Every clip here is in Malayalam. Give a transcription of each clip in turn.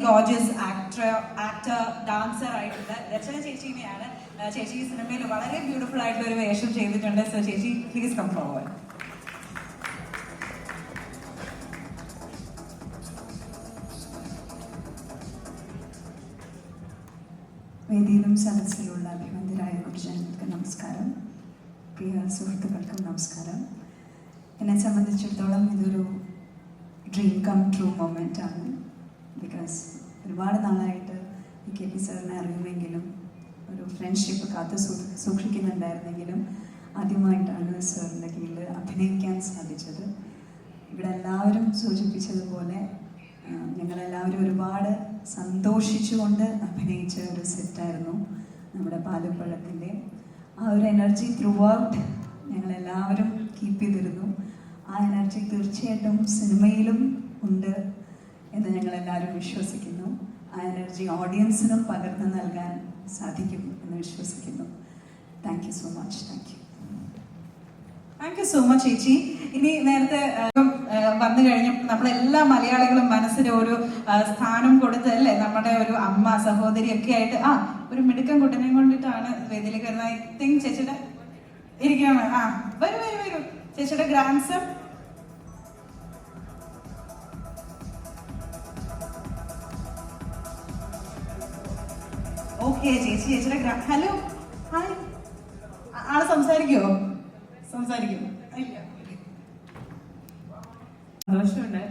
ഗോർജിയസ് ആക്ടർ ഡാൻസർ ആയിട്ടുള്ള രചന ചേച്ചിനെയാണ്. ചേച്ചി ഈ സിനിമയിൽ വളരെ ബ്യൂട്ടിഫുൾ ആയിട്ടുള്ള ഒരു വേഷം ചെയ്തിട്ടുണ്ട്. സോ ചേച്ചി പ്ലീസ് കം ഫോർവേഡ്. വേദിയിലും സദസ്സിലുള്ള അഭിമന്യരായ ഗുരുജനങ്ങൾക്ക് നമസ്കാരം. പ്രിയ സുഹൃത്തുക്കൾക്കും നമസ്കാരം. എന്നെ സംബന്ധിച്ചിടത്തോളം ഇതൊരു ഡ്രീം കം ട്രൂ മൊമെൻ്റ് ആണ്. ബിക്കോസ് ഒരുപാട് നാളായിട്ട് ഈ കെ പി സാറിനെ അറിയുമെങ്കിലും ഒരു ഫ്രണ്ട്ഷിപ്പ് കാത്തു സൂക്ഷിക്കുന്നുണ്ടായിരുന്നെങ്കിലും ആദ്യമായിട്ടാണ് സാറിൻ്റെ കീഴിൽ അഭിനയിക്കാൻ സാധിച്ചത്. ഇവിടെ എല്ലാവരും സൂചിപ്പിച്ചതുപോലെ ഞങ്ങളെല്ലാവരും ഒരുപാട് സന്തോഷിച്ചുകൊണ്ട് അഭിനയിച്ച ഒരു സെറ്റായിരുന്നു നമ്മുടെ പാലപ്പഴത്തിൻ്റെ. ആ ഒരു എനർജി ത്രൂ ഔട്ട് ഞങ്ങളെല്ലാവരും കീപ്പ് ചെയ്തിരുന്നു. ആ എനർജി തീർച്ചയായിട്ടും സിനിമയിലും ഉണ്ട് എന്ന് ഞങ്ങളെല്ലാവരും വിശ്വസിക്കുന്നു. ആ എനർജി ഓഡിയൻസിനും പകർന്നു നൽകാൻ സാധിക്കും എന്ന് വിശ്വസിക്കുന്നു. Thank you so much. Thank you so much ചേച്ചി. ഇനി നേരത്തെ വന്നു കഴിഞ്ഞപ്പോൾ നമ്മളെല്ലാ മലയാളികളും മനസ്സിൽ ഒരു സ്ഥാനം കൊടുത്തല്ലേ, നമ്മുടെ ഒരു അമ്മ സഹോദരി ഒക്കെ ആയിട്ട് ഒരു മിടുക്കൻ കുട്ടനെ കൊണ്ടിട്ടാണ് വേദിയിലേക്ക് വരുന്നത്. ഐ തിങ്ക് ചേച്ചിയുടെ ഇരിക്കണം. വരൂ ചേച്ചിയുടെ ഗ്രാൻഡ് സൺ. ഓക്കെ ചേച്ചിയുടെ ഹലോ ഹായ്. ആള് സംസാരിക്കുമോ? സംസാരിക്കും. സന്തോഷമുണ്ട്.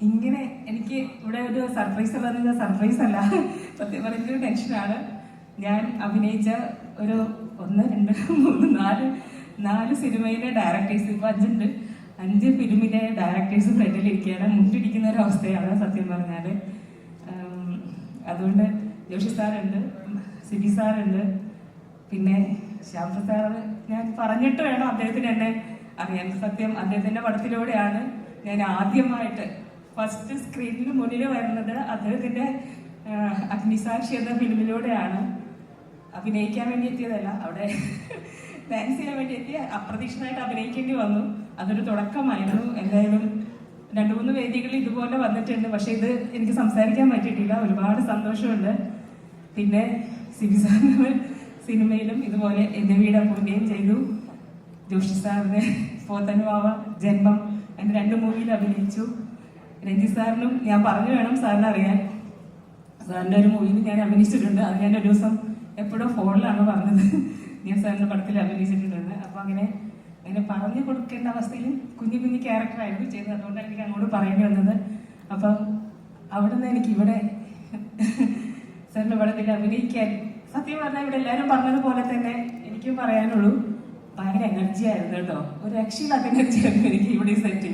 ഇങ്ങനെ എനിക്ക് ഇവിടെ ഒരു സർപ്രൈസ് ഉള്ളത് സർപ്രൈസ് അല്ല, സത്യം പറഞ്ഞൊരു ടെൻഷനാണ്. ഞാൻ അഭിനയിച്ച ഒരു 1, 2, 3, 4 സിനിമയിലെ ഡയറക്ടേഴ്സ്, ഇപ്പൊ 5 ഉണ്ട്. 5 ഫിലിമിലെ ഡയറക്ടേഴ്സ് ഫ്രണ്ടിലിരിക്കുകയാണ്. മുട്ടിടിക്കുന്ന ഒരു അവസ്ഥയാണ് സത്യം പറഞ്ഞാൽ. അതുകൊണ്ട് ജോഷി സാറുണ്ട്, സിബി സാറുണ്ട്, പിന്നെ ശ്യാംപ്രസാദ്. ഞാൻ പറഞ്ഞിട്ട് വേണം അദ്ദേഹത്തിന് എന്നെ അറിയാൻ. സത്യം അദ്ദേഹത്തിന്റെ പടത്തിലൂടെയാണ് ഞാൻ ആദ്യമായിട്ട് ഫസ്റ്റ് സ്ക്രീനിന് മുന്നിൽ വരുന്നത്. അദ്ദേഹത്തിന്റെ അഗ്നിസാക്ഷി എന്ന ഫിലിമിലൂടെയാണ്. അഭിനയിക്കാൻ വേണ്ടി എത്തിയതല്ല, അവിടെ ഡാൻസ് ചെയ്യാൻ വേണ്ടി എത്തിയ അപ്രതീക്ഷിതമായിട്ട് അഭിനയിക്കേണ്ടി വന്നു. അതൊരു തുടക്കമായിരുന്നു. എന്തായാലും 2-3 വേദികളിൽ ഇതുപോലെ വന്നിട്ടുണ്ട്. പക്ഷെ ഇത് എനിക്ക് സംസാരിക്കാൻ പറ്റിയിട്ടില്ല. ഒരുപാട് സന്തോഷമുണ്ട്. പിന്നെ സിബി സാറിന് സിനിമയിലും ഇതുപോലെ എൻ്റെ വീട് പുണ്യം ചെയ്തു. ജോഷി സാറിന് പോത്തനുവാവ, ജന്മം, എൻ്റെ 2 മൂവിയിൽ അഭിനയിച്ചു. രഞ്ജിത്ത് സാറിനും ഞാൻ പറഞ്ഞു വേണം സാറിന് അറിയാൻ. സാറിൻ്റെ ഒരു മൂവിയിൽ ഞാൻ അഭിനയിച്ചിട്ടുണ്ട്. അത് ഞാൻ ഒരു ദിവസം എപ്പോഴും ഫോണിലാണ് പറഞ്ഞത്, ഞാൻ സാറിൻ്റെ പടത്തിൽ അഭിനയിച്ചിട്ടുണ്ടെന്ന്. അപ്പോൾ അങ്ങനെ പറഞ്ഞു കൊടുക്കേണ്ട അവസ്ഥയിലും കുഞ്ഞു ക്യാരക്ടറായിരുന്നു ചെയ്തത്. അതുകൊണ്ടാണ് എനിക്ക് അങ്ങോട്ട് പറയേണ്ടി വന്നത്. അപ്പം അവിടെ നിന്ന് എനിക്ക് ഇവിടെ സാറിൻ്റെ പടത്തിൽ അഭിനയിക്കാൻ സത്യം പറഞ്ഞാൽ ഇവിടെ എല്ലാവരും പറഞ്ഞതുപോലെ തന്നെ എനിക്കും പറയാനുള്ളൂ, ഭയങ്കര എനർജി ആയിരുന്നു കേട്ടോ. ഒരു രക്ഷയില്ലാത്ത എനർജി ആയിരുന്നു എനിക്ക് ഇവിടെ സെറ്റ്.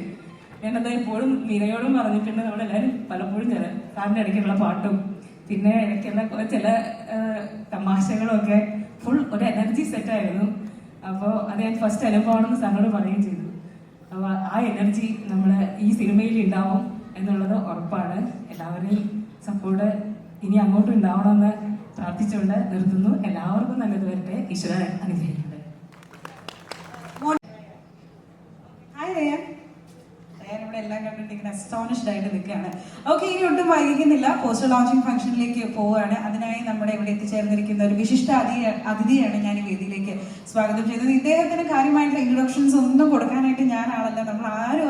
ഞാനത് എപ്പോഴും മീരയോടും പറഞ്ഞിട്ടുണ്ട്. നമ്മളെല്ലാവരും പലപ്പോഴും സാറിൻ്റെ ഇടയ്ക്കുള്ള പാട്ടും പിന്നെ ഇടയ്ക്കുള്ള ചില തമാശകളും ഒക്കെ ഫുൾ ഒരു എനർജി സെറ്റായിരുന്നു. അപ്പോൾ അത് ഞാൻ ഫസ്റ്റ് അനുഭവമാണെന്ന് സാറിനോട് പറയുകയും ചെയ്തു. അപ്പോൾ ആ എനർജി നമ്മൾ ഈ സിനിമയിൽ ഉണ്ടാവും എന്നുള്ളത് ഉറപ്പാണ്. എല്ലാവരെയും സപ്പോർട്ട് ഇനി അങ്ങോട്ടും ഉണ്ടാവണമെന്ന് പ്രാർത്ഥിച്ചുകൊണ്ട് നിർത്തുന്നു. എല്ലാവർക്കും നല്ലത് വരട്ടെ. ഈശ്വരൻ അനുഗ്രഹിക്കട്ടെ. ഇവിടെ എല്ലാം കണ്ടിട്ട് ഇങ്ങനെ അസ്റ്റോണിഷ്ഡ് ആയിട്ട് നിൽക്കുകയാണ്. ഓക്കെ, ഇനി ഒട്ടും വൈകിക്കുന്നില്ല. പോസ്റ്റർ ലോഞ്ചിങ് ഫംഗ്ഷനിലേക്ക് പോവുകയാണ്. അതിനായി നമ്മുടെ ഇവിടെ എത്തിച്ചേർന്നിരിക്കുന്ന ഒരു വിശിഷ്ട അതിഥിയാണ് ഞാൻ ഈ വേദിയിലേക്ക് സ്വാഗതം ചെയ്യുന്നത്. ഇദ്ദേഹത്തിന് കാര്യമായിട്ടുള്ള ഇൻട്രൊഡക്ഷൻസ് ഒന്നും കൊടുക്കാനായിട്ട് ഞാൻ ആളല്ല. നമ്മൾ ആരും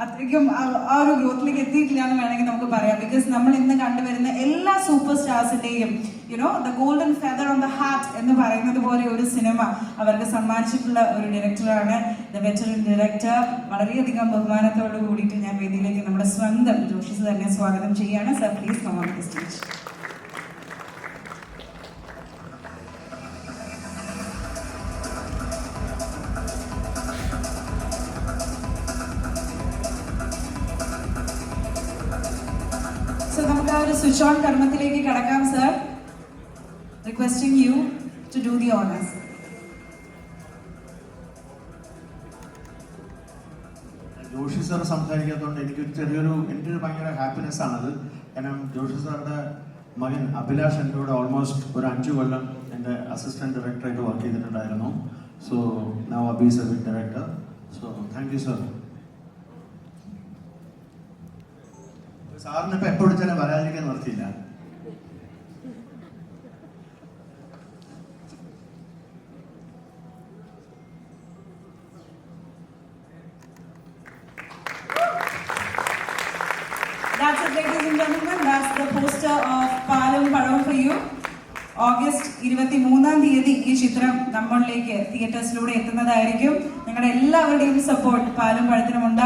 അത്രയ്ക്കും ആ ഒരു ഗ്രോത്തിലേക്ക് എത്തിയിട്ടില്ല എന്ന് വേണമെങ്കിൽ നമുക്ക് പറയാം. ബിക്കോസ് നമ്മൾ ഇന്ന് കണ്ടുവരുന്ന എല്ലാ സൂപ്പർ സ്റ്റാർസിന്റെയും the golden feather on the heart എന്ന് പറയുന്നത് പോലെ ഒരു സിനിമ അവർക്ക് സമ്മാനിച്ചിട്ടുള്ള ഒരു ഡയറക്ടറാണ്, ദ വെറ്ററൻ ഡയറക്ടർ. വളരെയധികം ബഹുമാനത്തോട് കൂടിയിട്ട് ഞാൻ വേദിയിലേക്ക് നമ്മുടെ സ്വന്തം ജോഷി തന്നെ സ്വാഗതം ചെയ്യാണ്. Sir, please come on the stage. So നമുക്ക് ആ ഒരു സ്വിച്ച് ഓൺ കർമ്മത്തിലേക്ക് കടക്കാം. Sir, requesting you to do the honors. Joshi sir സംസാരിക്കാത്തതുകൊണ്ട് എനിക്കൊരു ഭയങ്കര ഹാപ്പിനെസ് ആണത്. കാരണം ജോഷി സാറിന്റെ മകൻ അഭിലാഷ് എൻ്റെ കൂടെ ഓൾമോസ്റ്റ് ഒരു 5 കൊല്ലം എൻ്റെ അസിസ്റ്റന്റ് ഡയറക്ടറായിട്ട് വർക്ക് ചെയ്തിട്ടുണ്ടായിരുന്നു. So now Abhi is a big director. So thank you sir. സാറിന് ഇപ്പൊ എപ്പോ വിളിച്ചാലും വരാതിരിക്കാൻ നിർത്തിയില്ല. That's it, ladies and gentlemen. That's the poster of Palum Padam for you. August 23 ഈ ചിത്രം നമ്മളിലേക്ക് തിയേറ്റേഴ്സിലൂടെ എത്തുന്നതായിരിക്കും. നിങ്ങളുടെ എല്ലാവരുടെയും സപ്പോർട്ട് പാലും പഴത്തിനും ഉണ്ടാകും.